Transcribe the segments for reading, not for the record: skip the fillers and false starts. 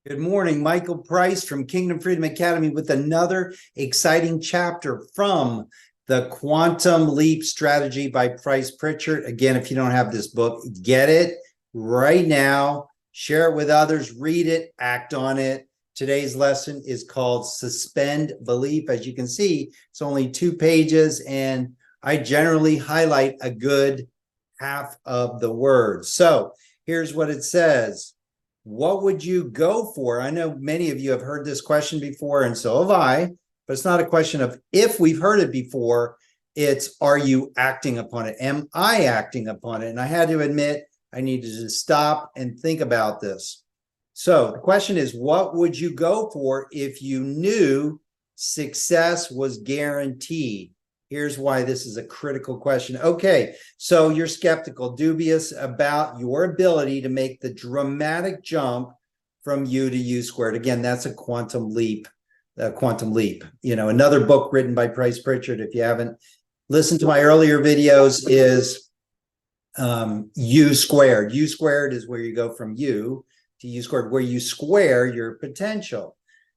Good morning, Michael Price from Kingdom Freedom Academy with another exciting chapter from the Quantum Leap Strategy by Price Pritchard. Again, if you don't have this book, get it right now, share it with others, read it, act on it. Today's lesson is called Suspend Belief. As you can see, it's only 2 pages, and I generally highlight a good half of the words. So here's what it says. What would you go for? I know many of you have heard this question before, and so have I, but it's not a question of if we've heard it before, it's are you acting upon it? Am I acting upon it? And I had to admit, I needed to stop and think about this. So the question is, what would you go for if you knew success was guaranteed? Here's why this is a critical question. Okay, so you're skeptical, dubious about your ability to make the dramatic jump from U to U squared. Again, that's a quantum leap. You know, another book written by Price Pritchard, if you haven't listened to my earlier videos, is U squared. U squared is where you go from U to U squared, where you square your potential.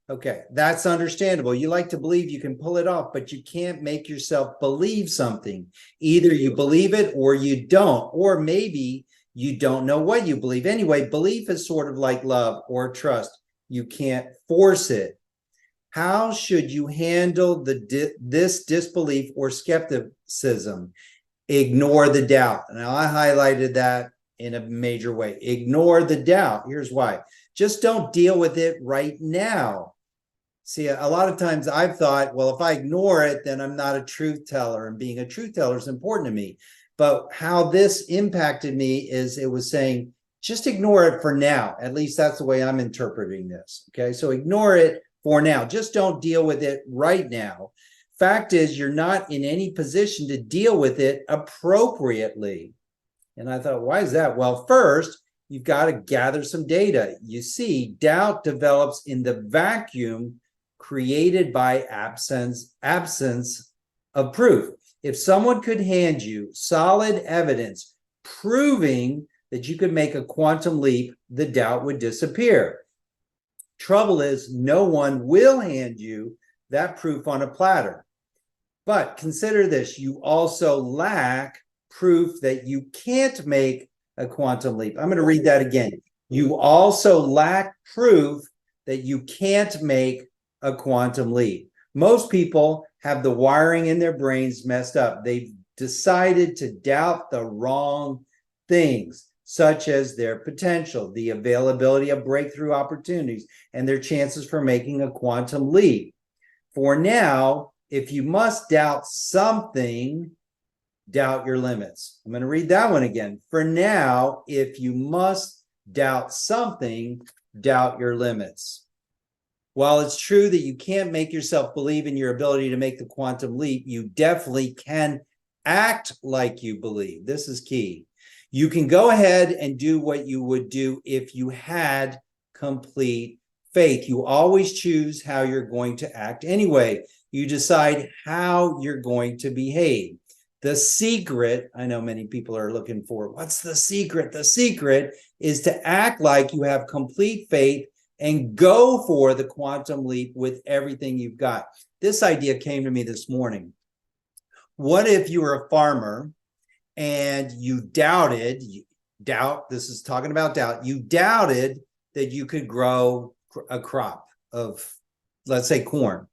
Okay, that's understandable. You like to believe you can pull it off, but you can't make yourself believe something. Either you believe it or you don't, or maybe you don't know what you believe. Anyway, belief is sort of like love or trust. You can't force it. How should you handle this disbelief or skepticism? Ignore the doubt. Now, I highlighted that in a major way. Ignore the doubt. Here's why. Just don't deal with it right now. See, a lot of times I've thought, well, if I ignore it, then I'm not a truth teller, and being a truth teller is important to me. But how this impacted me is it was saying, just ignore it for now. At least that's the way I'm interpreting this. Okay, so ignore it for now. Just don't deal with it right now. Fact is, you're not in any position to deal with it appropriately. And I thought, why is that? Well, first, you've got to gather some data. You see, doubt develops in the vacuum created by absence of proof. If someone could hand you solid evidence proving that you could make a quantum leap, the doubt would disappear. Trouble is, no one will hand you that proof on a platter. But consider this, you also lack proof that you can't make a quantum leap. I'm going to read that again. You also lack proof that you can't make a quantum leap. Most people have the wiring in their brains messed up. They've decided to doubt the wrong things, such as their potential, the availability of breakthrough opportunities, and their chances for making a quantum leap. For now, if you must doubt something, doubt your limits. I'm going to read that one again. For now, if you must doubt something, doubt your limits. While it's true that you can't make yourself believe in your ability to make the quantum leap, you definitely can act like you believe. This is key. You can go ahead and do what you would do if you had complete faith. You always choose how you're going to act anyway. You decide how you're going to behave. The secret, I know many people are looking for, what's the secret? The secret is to act like you have complete faith and go for the quantum leap with everything you've got. This idea came to me this morning. What if you were a farmer and you doubted, this is talking about doubt, you doubted that you could grow a crop of, let's say, corn.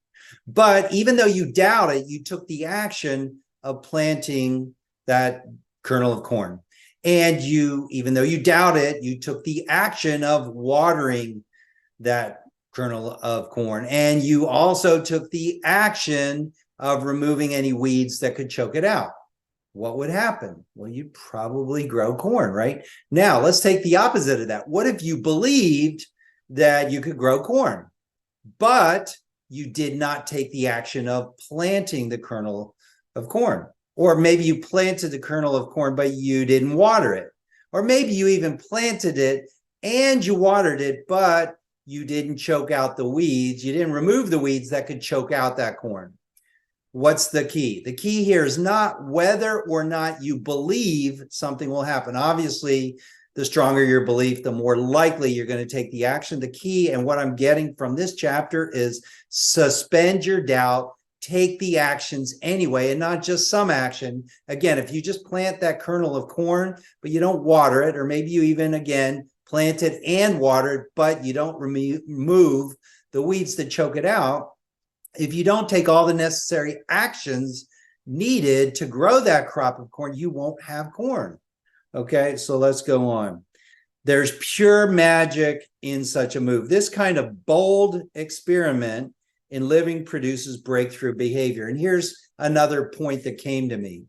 But even though you doubt it, you took the action of planting that kernel of corn. And you, even though you doubt it, you took the action of watering that kernel of corn. And you also took the action of removing any weeds that could choke it out. What would happen? Well, you'd probably grow corn, right? Now, let's take the opposite of that. What if you believed that you could grow corn, but you did not take the action of planting the kernel of corn? Or maybe you planted the kernel of corn, but you didn't water it. Or maybe you even planted it and you watered it, but you didn't choke out the weeds. You didn't remove the weeds that could choke out that corn. What's the key? The key here is not whether or not you believe something will happen. Obviously, the stronger your belief, the more likely you're going to take the action. The key, and what I'm getting from this chapter, is suspend your doubt, take the actions anyway, and not just some action. Again, if you just plant that kernel of corn, but you don't water it, or maybe you even, again, plant it and water it, but you don't remove the weeds that choke it out. If you don't take all the necessary actions needed to grow that crop of corn, you won't have corn. Okay, so let's go on. There's pure magic in such a move. This kind of bold experiment in living produces breakthrough behavior. And here's another point that came to me.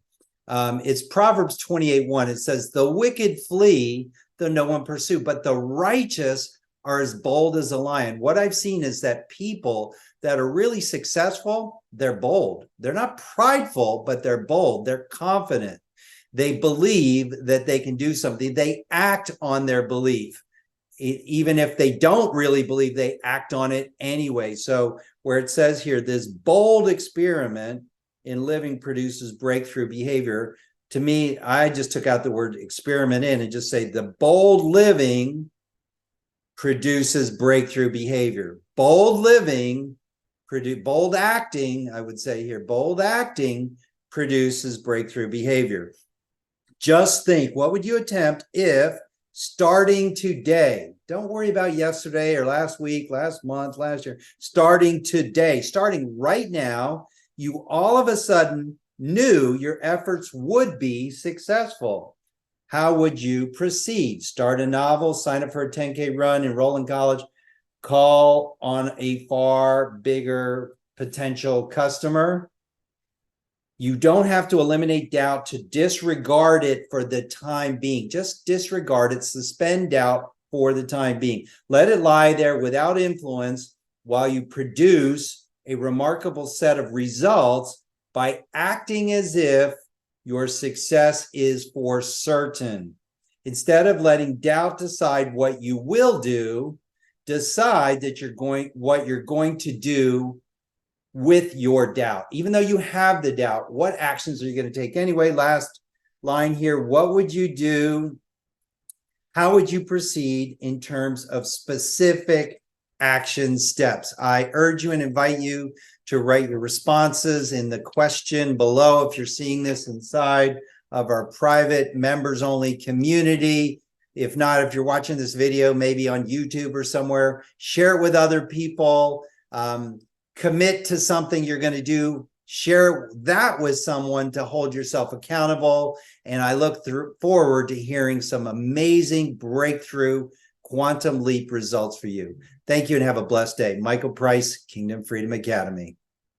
It's Proverbs 28:1. It says, the wicked flee, though no one pursue, but the righteous are as bold as a lion. What I've seen is that people that are really successful, they're bold. They're not prideful, but they're bold. They're confident. They believe that they can do something. They act on their belief. Even if they don't really believe, they act on it anyway. So where it says here, this bold experiment in living produces breakthrough behavior. To me, I just took out the word experiment in and just say the bold living produces breakthrough behavior. Bold living, bold acting, I would say here, bold acting produces breakthrough behavior. Just think, what would you attempt if starting today, don't worry about yesterday or last week, last month, last year, starting today, starting right now, you all of a sudden knew your efforts would be successful? How would you proceed? Start a novel, sign up for a 10K run, enroll in college, call on a far bigger potential customer? You don't have to eliminate doubt to disregard it for the time being. Just disregard it, suspend doubt for the time being. Let it lie there without influence while you produce a remarkable set of results by acting as if your success is for certain. Instead of letting doubt decide what you will do, decide that what you're going to do with your doubt. Even though you have the doubt, what actions are you going to take anyway? Last line here, what would you do? How would you proceed in terms of specific action steps? I urge you and invite you to write your responses in the question below if you're seeing this inside of our private members only community. If not, if you're watching this video, maybe on YouTube or somewhere, share it with other people. Commit to something you're going to do. Share that with someone to hold yourself accountable. And I look forward to hearing some amazing breakthrough quantum leap results for you. Thank you and have a blessed day. Michael Price, Kingdom Freedom Academy.